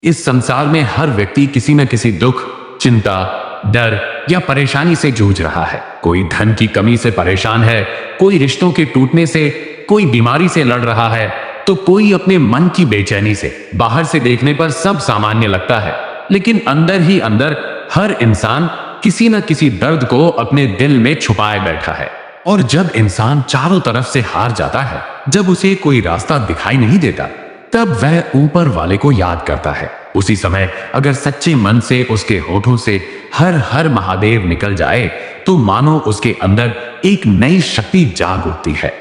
इस संसार में हर व्यक्ति किसी न किसी दुख, चिंता, डर या परेशानी से जूझ रहा है। कोई धन की कमी से परेशान है, कोई रिश्तों के टूटने से, कोई बीमारी से लड़ रहा है, तो कोई अपने मन की बेचैनी से। बाहर से देखने पर सब सामान्य लगता है, लेकिन अंदर ही अंदर हर इंसान किसी न किसी दर्द को अपने दिल में छुपाए बैठा है। और जब इंसान चारों तरफ से हार जाता है, जब उसे कोई रास्ता दिखाई नहीं देता, तब वह ऊपर वाले को याद करता है। उसी समय अगर सच्चे मन से उसके होठों से हर हर महादेव निकल जाए, तो मानो उसके अंदर एक नई शक्ति जाग उठती है।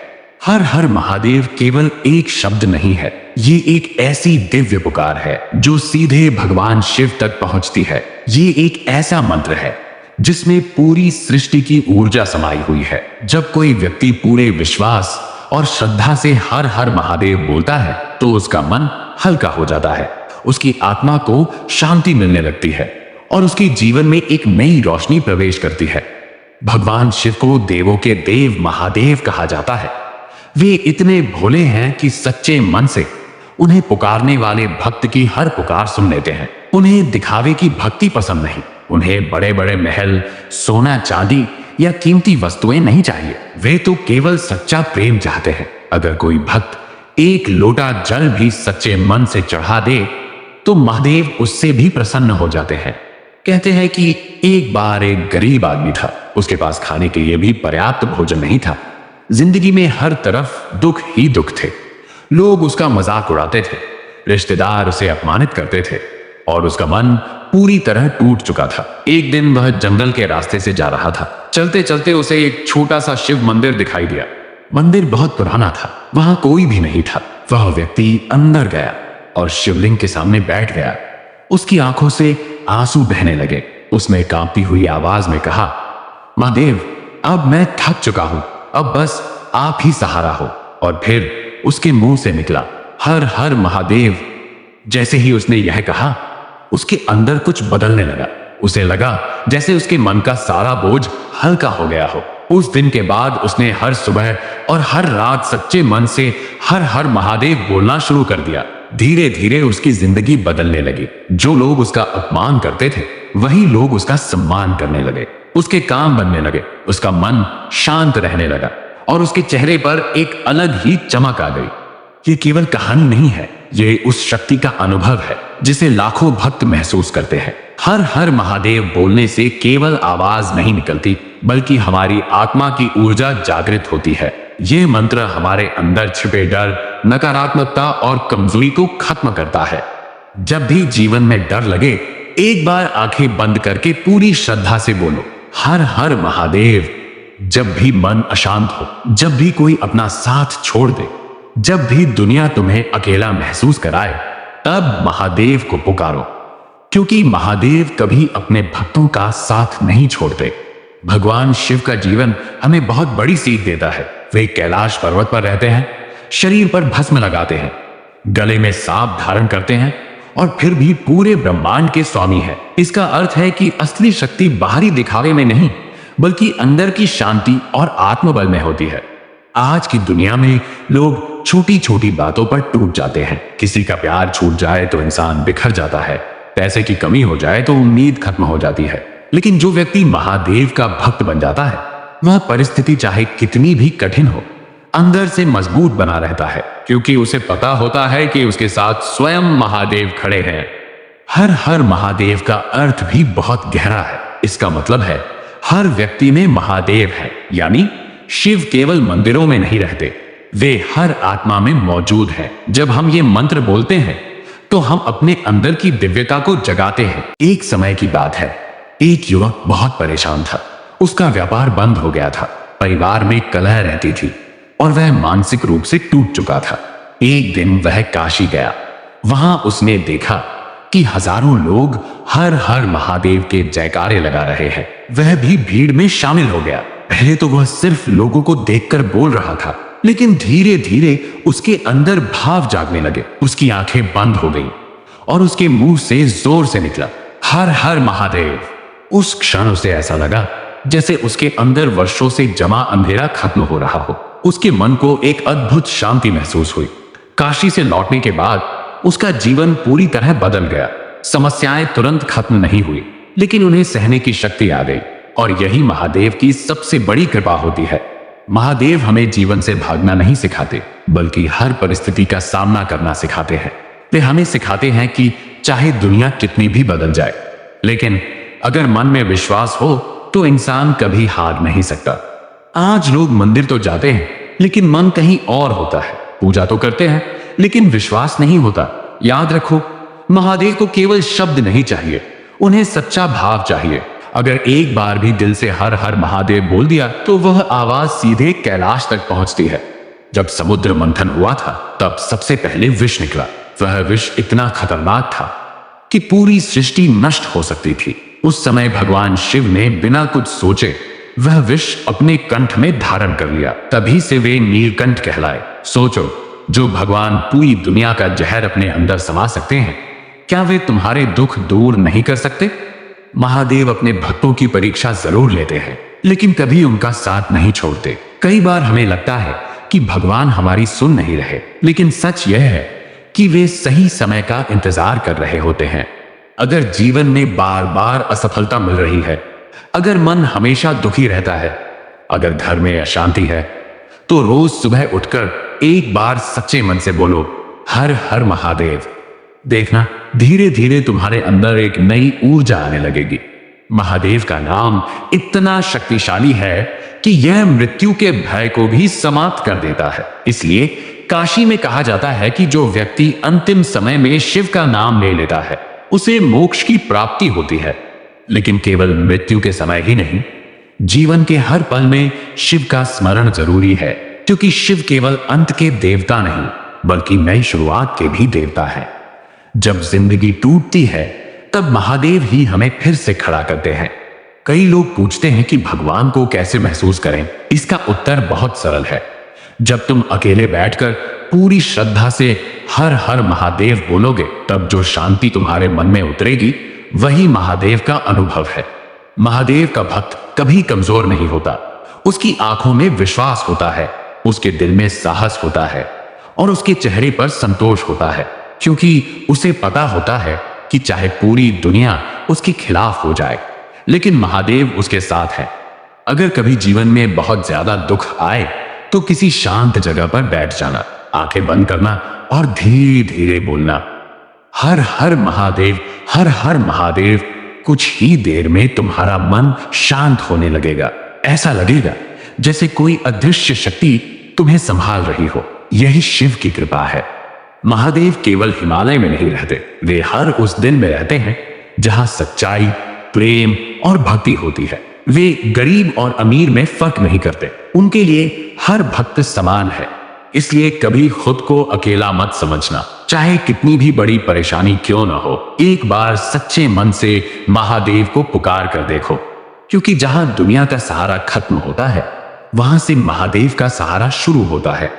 हर हर महादेव केवल एक शब्द नहीं है, ये एक ऐसी दिव्य पुकार है जो सीधे भगवान शिव तक पहुंचती है। ये एक ऐसा मंत्र है जिसमें पूरी सृष्टि की ऊर्जा समाई हुई है। जब कोई व्यक्ति पूरे विश्वास और श्रद्धा से हर हर महादेव बोलता है, तो उसका मन हल्का हो जाता है, उसकी आत्मा को शांति मिलने लगती है और उसके जीवन में एक नई रोशनी प्रवेश करती है। भगवान शिव को देवों के देव महादेव कहा जाता है। वे इतने भोले हैं कि सच्चे मन से उन्हें पुकारने वाले भक्त की हर पुकार सुन लेते हैं। उन्हें दिखावे की भक्ति पसंद नहीं। उन्हें बड़े बड़े महल, सोना चांदी या कीमती वस्तुएं नहीं चाहिए। वे तो केवल सच्चा प्रेम चाहते हैं। अगर कोई भक्त एक लोटा जल भी सच्चे मन से चढ़ा दे, तो महादेव उससे भी प्रसन्न हो जाते हैं। कहते हैं कि एक बार एक गरीब आदमी था। उसके पास खाने के लिए भी पर्याप्त भोजन नहीं था। जिंदगी में हर तरफ दुख ही दुख थे। लोग उसका मजाक उड़ाते थे, रिश्तेदार उसे अपमानित करते थे और उसका मन पूरी तरह टूट चुका था। एक दिन वह जंगल के रास्ते से जा रहा था। चलते चलते उसे एक छोटा सा शिव मंदिर दिखाई दिया। मंदिर बहुत पुराना था, वहां कोई भी नहीं था। वह व्यक्ति अंदर गया और शिवलिंग के सामने बैठ गया। उसकी आंखों से आंसू बहने लगे। उसने कांपती हुई आवाज में कहा, महादेव, अब मैं थक चुका हूं, अब बस आप ही सहारा हो। और फिर उसके मुंह से निकला, हर हर महादेव। जैसे ही उसने यह कहा, उसके अंदर कुछ बदलने लगा। उसे लगा जैसे उसके मन का सारा बोझ हल्का हो गया हो। उस दिन के बाद उसने हर सुबह और हर रात सच्चे मन से हर हर महादेव बोलना शुरू कर दिया। धीरे धीरे उसकी जिंदगी बदलने लगी। जो लोग उसका अपमान करते थे, वही लोग उसका सम्मान करने लगे। उसके काम बनने लगे, उसका मन शांत रहने लगा और उसके चेहरे पर एक अलग ही चमक आ गई। ये केवल कहानी नहीं है, ये उस शक्ति का अनुभव है जिसे लाखों भक्त महसूस करते हैं। हर हर महादेव बोलने से केवल आवाज नहीं निकलती, बल्कि हमारी आत्मा की ऊर्जा जागृत होती है। ये मंत्र हमारे अंदर छिपे डर, नकारात्मकता और कमजोरी को खत्म करता है। जब भी जीवन में डर लगे, एक बार आंखें बंद करके पूरी श्रद्धा से बोलो, हर हर महादेव। जब भी मन अशांत हो, जब भी कोई अपना साथ छोड़ दे, जब भी दुनिया तुम्हें अकेला महसूस कराए, तब महादेव को पुकारो, क्योंकि महादेव कभी अपने भक्तों का साथ नहीं छोड़ते। भगवान शिव का जीवन हमें बहुत बड़ी सीख देता है। वे कैलाश पर्वत पर रहते हैं, शरीर पर भस्म लगाते हैं, गले में सांप धारण करते हैं और फिर भी पूरे ब्रह्मांड के स्वामी हैं। इसका अर्थ है कि असली शक्ति बाहरी दिखावे में नहीं, बल्कि अंदर की शांति और आत्मबल में होती है। आज की दुनिया में लोग छोटी छोटी बातों पर टूट जाते हैं। किसी का प्यार छूट जाए तो इंसान बिखर जाता है, पैसे की कमी हो जाए तो उम्मीद खत्म हो जाती है। लेकिन जो व्यक्ति महादेव का भक्त बन जाता है, वह परिस्थिति चाहे कितनी भी कठिन हो, अंदर से मजबूत बना रहता है, क्योंकि उसे पता होता है कि उसके साथ स्वयं महादेव खड़े हैं। हर हर महादेव का अर्थ भी बहुत गहरा है। इसका मतलब है हर व्यक्ति में महादेव है, यानी शिव केवल मंदिरों में नहीं रहते, वे हर आत्मा में मौजूद हैं। जब हम ये मंत्र बोलते हैं, तो हम अपने अंदर की दिव्यता को जगाते हैं। एक समय की बात है, एक युवक बहुत परेशान था। उसका व्यापार बंद हो गया था, परिवार में कलह रहती थी और वह मानसिक रूप से टूट चुका था। एक दिन वह काशी गया। वहां उसने देखा कि हजारों लोग हर हर महादेव के जयकारे लगा रहे हैं। वह भी भीड़ में शामिल हो गया। पहले तो वह सिर्फ लोगों को देखकर बोल रहा था, लेकिन धीरे धीरे उसके अंदर भाव जागने लगे। उसकी आंखें बंद हो गईं और उसके मुंह से जोर से निकला, हर हर महादेव। उस क्षण उसे ऐसा लगा जैसे उसके अंदर वर्षों से जमा अंधेरा खत्म हो रहा हो। उसके मन को एक अद्भुत शांति महसूस हुई। काशी से लौटने के बाद उसका जीवन पूरी तरह बदल गया। समस्याएं तुरंत खत्म नहीं हुई, लेकिन उन्हें सहने की शक्ति आ गई। और यही महादेव की सबसे बड़ी कृपा होती है। महादेव हमें जीवन से भागना नहीं सिखाते, बल्कि हर परिस्थिति का सामना करना सिखाते हैं। वे हमें सिखाते हैं कि चाहे दुनिया कितनी भी बदल जाए, लेकिन अगर मन में विश्वास हो तो इंसान कभी हार नहीं सकता। आज लोग मंदिर तो जाते हैं, लेकिन मन कहीं और होता है। पूजा तो करते हैं, लेकिन विश्वास नहीं होता। याद रखो, महादेव को केवल शब्द नहीं चाहिए, उन्हें सच्चा भाव चाहिए। अगर एक बार भी दिल से हर हर महादेव बोल दिया तो वह आवाज सीधे कैलाश तक पहुंचती है। जब समुद्र मंथन हुआ था, तब सबसे पहले विष निकला। वह विष इतना खतरनाक था कि पूरी सृष्टि नष्ट हो सकती थी। उस समय भगवान शिव ने बिना कुछ सोचे वह विष अपने कंठ में धारण कर लिया। तभी से वे नीलकंठ कहलाए। सोचो, जो भगवान पूरी दुनिया का जहर अपने अंदर समा सकते हैं, क्या वे तुम्हारे दुख दूर नहीं कर सकते? महादेव अपने भक्तों की परीक्षा जरूर लेते हैं, लेकिन कभी उनका साथ नहीं छोड़ते। कई बार हमें लगता है कि भगवान हमारी सुन नहीं रहे, लेकिन सच यह है कि वे सही समय का इंतजार कर रहे होते हैं। अगर जीवन में बार बार असफलता मिल रही है, अगर मन हमेशा दुखी रहता है, अगर घर में अशांति है, तो रोज सुबह उठकर एक बार सच्चे मन से बोलो, हर हर महादेव। देखना, धीरे धीरे तुम्हारे अंदर एक नई ऊर्जा आने लगेगी। महादेव का नाम इतना शक्तिशाली है कि यह मृत्यु के भय को भी समाप्त कर देता है। इसलिए काशी में कहा जाता है कि जो व्यक्ति अंतिम समय में शिव का नाम ले लेता है, उसे मोक्ष की प्राप्ति होती है। लेकिन केवल मृत्यु के समय ही नहीं, जीवन के हर पल में शिव का स्मरण जरूरी है, क्योंकि शिव केवल अंत के देवता नहीं, बल्कि नई शुरुआत के भी देवता है। जब जिंदगी टूटती है, तब महादेव ही हमें फिर से खड़ा करते हैं। कई लोग पूछते हैं कि भगवान को कैसे महसूस करें। इसका उत्तर बहुत सरल है। जब तुम अकेले बैठकर पूरी श्रद्धा से हर हर महादेव बोलोगे, तब जो शांति तुम्हारे मन में उतरेगी, वही महादेव का अनुभव है। महादेव का भक्त कभी कमजोर नहीं होता। उसकी आंखों में विश्वास होता है, उसके दिल में साहस होता है, और उसके चेहरे पर संतोष होता है, क्योंकि उसे पता होता है कि चाहे पूरी दुनिया उसके खिलाफ हो जाए, लेकिन महादेव उसके साथ है। अगर कभी जीवन में बहुत ज्यादा दुख आए, तो किसी शांत जगह पर बैठ जाना, आंखें बंद करना और धीरे धीरे बोलना, हर हर महादेव, हर हर महादेव। कुछ ही देर में तुम्हारा मन शांत होने लगेगा। ऐसा लगेगा जैसे कोई अदृश्य शक्ति तुम्हें संभाल रही हो। यही शिव की कृपा है। महादेव केवल हिमालय में नहीं रहते, वे हर उस दिन में रहते हैं जहां सच्चाई, प्रेम और भक्ति होती है। वे गरीब और अमीर में फर्क नहीं करते, उनके लिए हर भक्त समान है। इसलिए कभी खुद को अकेला मत समझना, चाहे कितनी भी बड़ी परेशानी क्यों न हो। एक बार सच्चे मन से महादेव को पुकार कर देखो, क्योंकि जहां दुनिया का सहारा खत्म होता है, वहां से महादेव का सहारा शुरू होता है।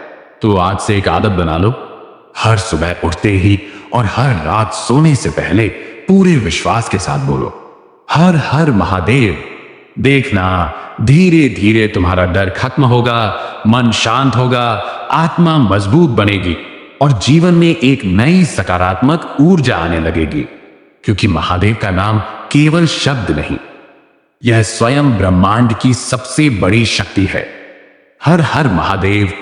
तो आज से एक आदत बना लो, हर सुबह उठते ही और हर रात सोने से पहले पूरे विश्वास के साथ बोलो, हर हर महादेव। देखना, धीरे धीरे तुम्हारा डर खत्म होगा, मन शांत होगा, आत्मा मजबूत बनेगी और जीवन में एक नई सकारात्मक ऊर्जा आने लगेगी। क्योंकि महादेव का नाम केवल शब्द नहीं, यह स्वयं ब्रह्मांड की सबसे बड़ी शक्ति है। हर हर महादेव।